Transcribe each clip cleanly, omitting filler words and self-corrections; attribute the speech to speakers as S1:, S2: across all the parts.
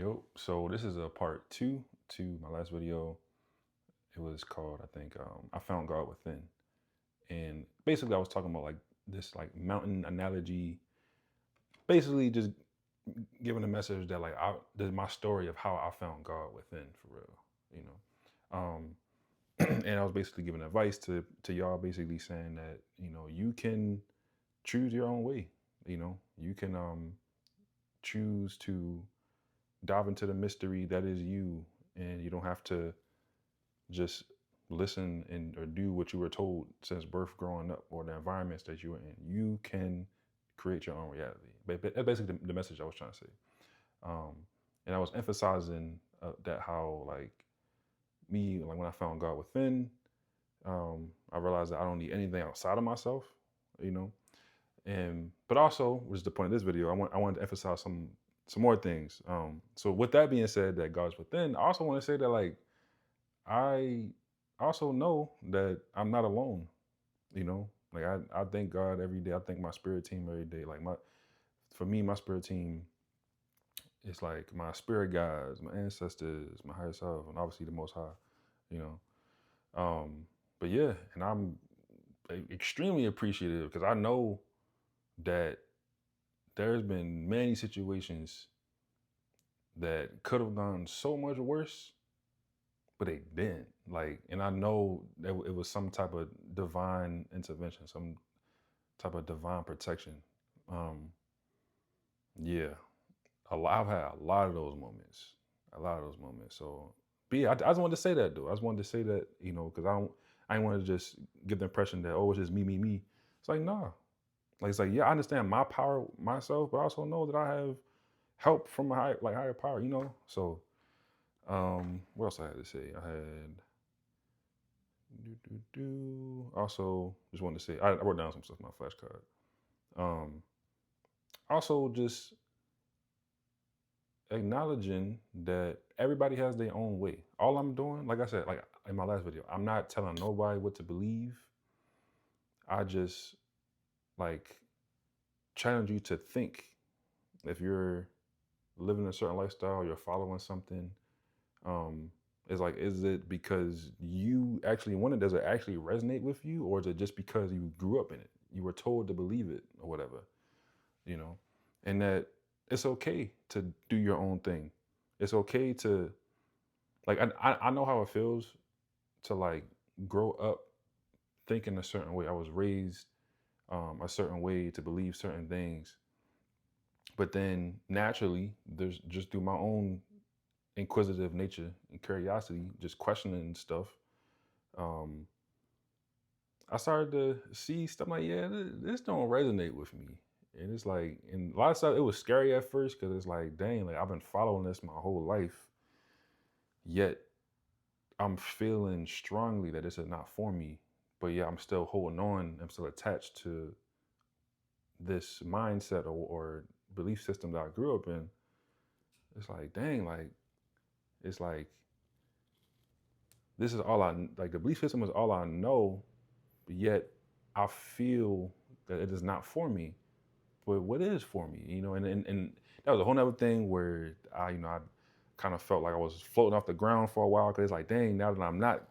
S1: Yo, so this is a part two to my last video. It was called, I think, I Found God Within. And basically I was talking about like this like mountain analogy, basically just giving a message that like this is my story of how I found God within for real, you know. And I was basically giving advice to y'all, basically saying that, you can choose your own way. You can choose to dive into the mystery that is you, and you don't have to just listen and or do what you were told since birth growing up or the environments that you were in. You can create your own reality. That's basically the message I was trying to say. um, and I was emphasizing that how like me, like when I found God within, I realized that I don't need anything outside of myself, you know. And but also, which is the point of this video, I wanted to emphasize some more things. So with that being said, that God's within, I also want to say that like I also know that I'm not alone. Like I thank God every day. I thank my spirit team every day. Like for me, my spirit team is like my spirit guides, my ancestors, my higher self, and obviously the Most High. You know, but yeah, and I'm extremely appreciative because I know that there's been many situations that could have gone so much worse, but they didn't. Like, and I know that it was some type of divine intervention, some type of divine protection. Um, yeah, I've had a lot of those moments, a lot of those moments. So, but yeah, I just wanted to say that though. I just wanted to say that, because I didn't want to just give the impression that, oh, it's just me. It's like, nah. Like, it's like, yeah, I understand my power myself, but I also know that I have help from a higher power. So, what else I had to say? I had also just wanted to say I wrote down some stuff in my flashcard. Um, Also just acknowledging that everybody has their own way. All I'm doing, like I said, like in my last video, I'm not telling nobody what to believe. I just like challenge you to think. If you're living a certain lifestyle, you're following something, um, it's like, is it because you actually want it? Does it actually resonate with you? Or is it just because you grew up in it? You were told to believe it or whatever, you know? And that it's okay to do your own thing. It's okay to, like, I know how it feels to like grow up thinking a certain way. I was raised a certain way to believe certain things. But then naturally, there's just through my own inquisitive nature and curiosity, just questioning stuff, um, I started to see stuff like, yeah, this don't resonate with me. And it's like, and a lot of stuff, it was scary at first because it's like, dang, like I've been following this my whole life, yet I'm feeling strongly that this is not for me. But yeah, I'm still holding on. I'm still attached to this mindset or belief system that I grew up in. It's like, dang, like, it's like, this is all like the belief system is all I know, but yet I feel that it is not for me. But what is for me, and that was a whole nother thing where I kind of felt like I was floating off the ground for a while because it's like, dang, now that I'm not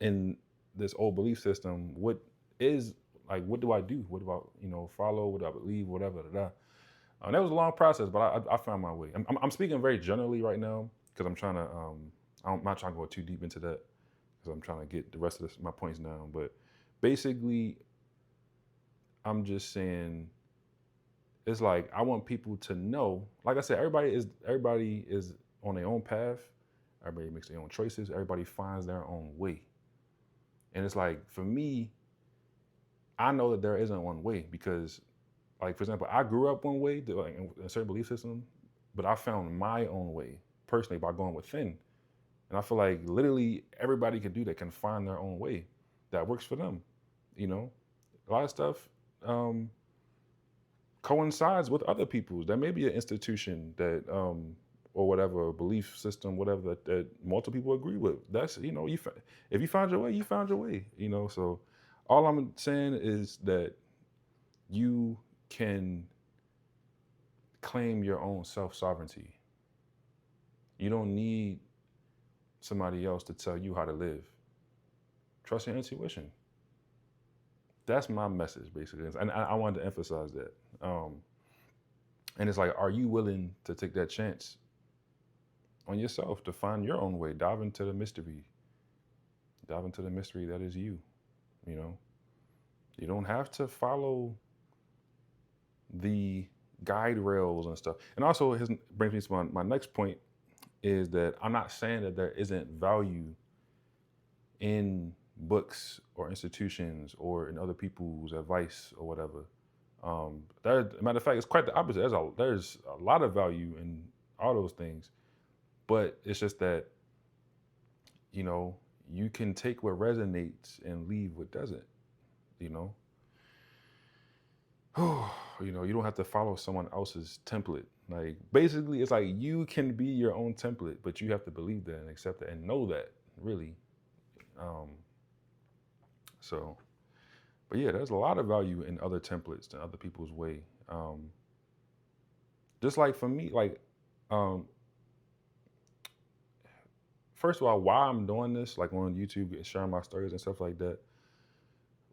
S1: in this old belief system, what is like, what do I do? What do I, follow? What do I believe? Whatever. That was a long process, but I found my way. I'm speaking very generally right now because I'm trying to, I'm not trying to go too deep into that because I'm trying to get the rest of my points down. But basically, I'm just saying, it's like I want people to know. Like I said, everybody is on their own path. Everybody makes their own choices. Everybody finds their own way. And it's like, for me, I know that there isn't one way because, like, for example, I grew up one way, like in a certain belief system, but I found my own way personally by going within. And I feel like literally everybody can do that, can find their own way that works for them. You know, a lot of stuff coincides with other people's. There may be an institution that, or whatever belief system, whatever that multiple people agree with. That's, if you found your way, you found your way. So all I'm saying is that you can claim your own self sovereignty. You don't need somebody else to tell you how to live. Trust your intuition. That's my message, basically. And I wanted to emphasize that. And it's like, are you willing to take that chance on yourself to find your own way? Dive into the mystery. Dive into the mystery that is you. You know, you don't have to follow the guide rails and stuff. And also, his brings me to my next point is that I'm not saying that there isn't value in books or institutions or in other people's advice or whatever. Matter of fact, it's quite the opposite. There's a lot of value in all those things, but it's just that, you know, you can take what resonates and leave what doesn't. You know, you know, you don't have to follow someone else's template. Like basically, it's like you can be your own template, but you have to believe that and accept it and know that really. So, but yeah, there's a lot of value in other templates and other people's way. Just like for me, like, first of all, why I'm doing this, like on YouTube, sharing my stories and stuff like that.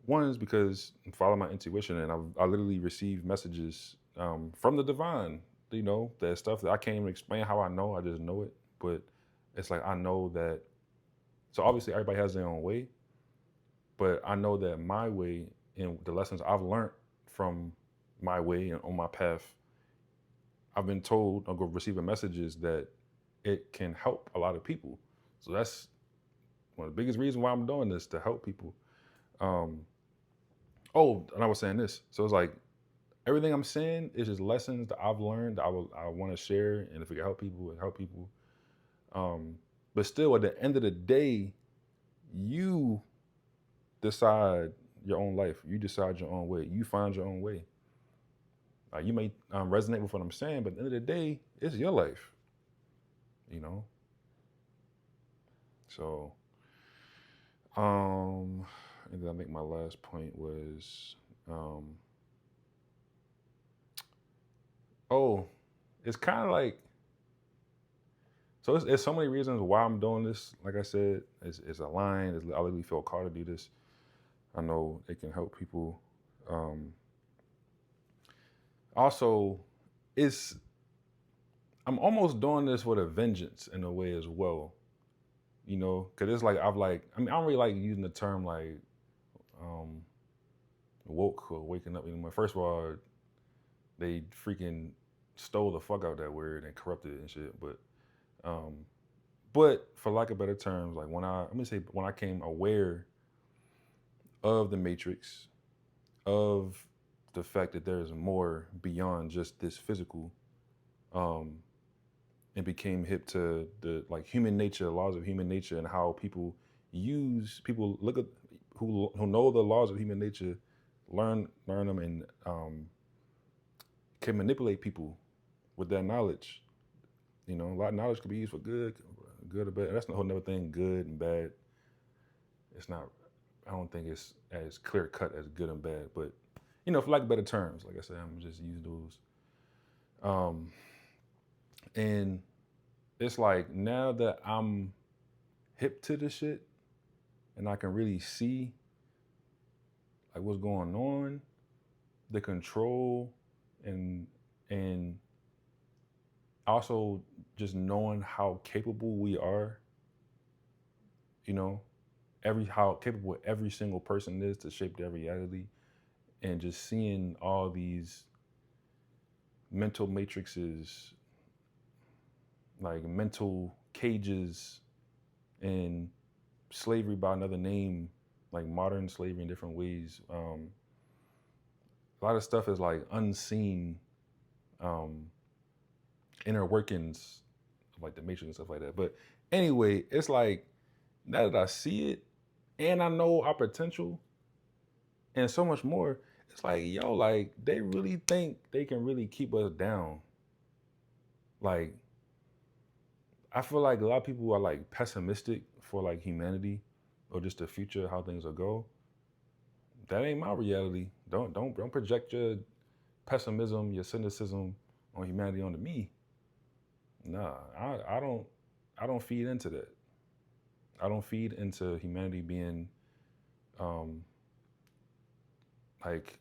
S1: One is because I follow my intuition, and I literally receive messages from the divine. You know, that stuff that I can't even explain how I know. I just know it. But it's like I know that. So obviously, everybody has their own way, but I know that my way and the lessons I've learned from my way and on my path, I've been told I'm going to receive messages that it can help a lot of people. So that's one of the biggest reasons why I'm doing this, to help people. Oh, and I was saying this. So it's like everything I'm saying is just lessons that I've learned that I want to share, and if it can help people, it help people. But still, at the end of the day, you decide your own life. You decide your own way. You find your own way. You may resonate with what I'm saying, but at the end of the day, it's your life. You know. So, and then I think my last point was, it's kind of like, so it's so many reasons why I'm doing this. Like I said, it's aligned. I really feel called to do this. I know it can help people. Also, I'm almost doing this with a vengeance in a way as well. You know, because it's like I don't really like using the term like woke or waking up anymore. First of all, they freaking stole the fuck out that word and corrupted it and shit. But for lack of better terms, like when I came aware of the matrix, of the fact that there is more beyond just this physical, and became hip to the like human nature, laws of human nature, and how people look at who know the laws of human nature, learn them, and can manipulate people with that knowledge. You know, a lot of knowledge can be used for good or bad. That's the whole other thing, good and bad. It's not, I don't think it's as clear cut as good and bad, but you know, for lack of better terms, like I said, I'm just use those. And it's like now that I'm hip to the shit and I can really see like what's going on, the control, and also just knowing how capable we are, you know, how capable every single person is to shape their reality, and just seeing all these mental matrices, like mental cages, and slavery by another name, like modern slavery in different ways. A lot of stuff is like unseen inner workings of like the matrix and stuff like that. But anyway, it's like now that I see it and I know our potential and so much more, it's like, yo, like they really think they can really keep us down. Like, I feel like a lot of people are like pessimistic for like humanity or just the future, how things will go. That ain't my reality. Don't project your pessimism, your cynicism on humanity onto me. Nah, I don't. I don't feed into that. I don't feed into humanity being um, like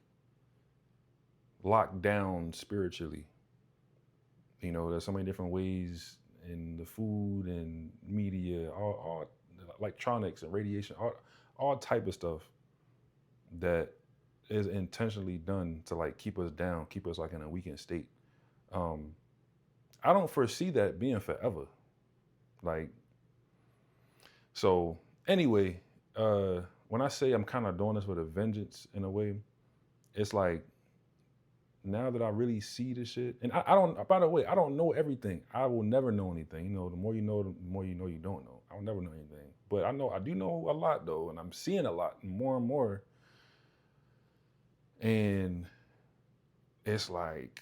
S1: locked down spiritually. You know, there's so many different ways in the food and media, all electronics and radiation, all type of stuff that is intentionally done to like keep us down, keep us like in a weakened state. Um, I don't foresee that being forever. Like, so anyway, when I say I'm kind of doing this with a vengeance in a way, it's like now that I really see the shit, and I don't, by the way, I don't know everything. I will never know anything. You know, the more you know, the more you know you don't know. I'll never know anything. But I do know a lot though, and I'm seeing a lot more and more. And it's like,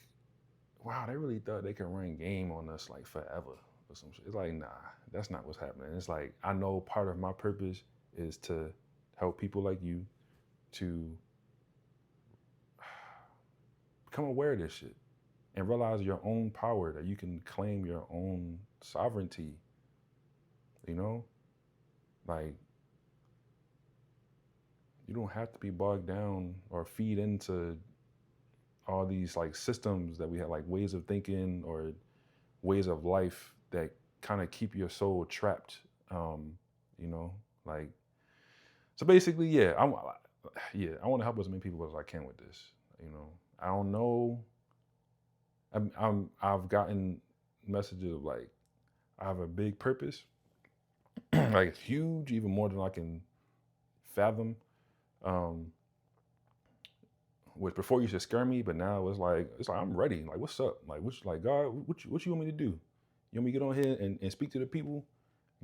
S1: wow, they really thought they could run game on us like forever or some shit. It's like, nah, that's not what's happening. It's like, I know part of my purpose is to help people like you to become aware of this shit and realize your own power, that you can claim your own sovereignty, you know? Like, you don't have to be bogged down or feed into all these like systems that we have, like ways of thinking or ways of life that kind of keep your soul trapped. You know, like, so basically, I want to help as many people as I can with this. You know, I don't know. I've gotten messages of like, I have a big purpose, like it's huge, even more than I can fathom. Um, which before used to scare me, but now it's like I'm ready. Like, what's up? Like, God, what you want me to do? You want me to get on here and speak to the people,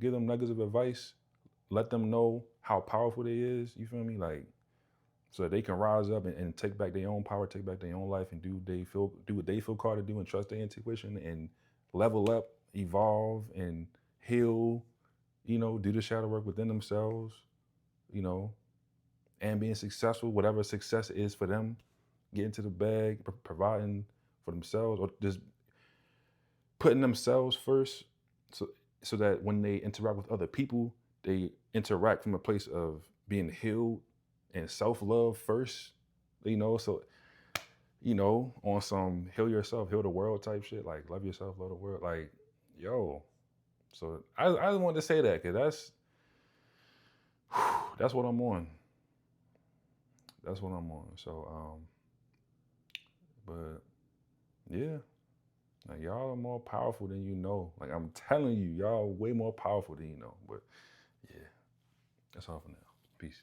S1: give them nuggets of advice, let them know how powerful they is. You feel me? Like, so that they can rise up and take back their own power, take back their own life, and do what they feel called to do, and trust their intuition and level up, evolve, and heal. You know, do the shadow work within themselves. You know, and being successful, whatever success is for them, getting to the bag, providing for themselves, or just putting themselves first, so so that when they interact with other people, they interact from a place of being healed and self-love first. You know, so on some heal yourself, heal the world type shit, like love yourself, love the world, like, yo. So I wanted to say that because that's what I'm on. That's what I'm on. So but yeah. Like, y'all are more powerful than you know. Like, I'm telling you, y'all are way more powerful than you know. But yeah, that's all for now. Peace.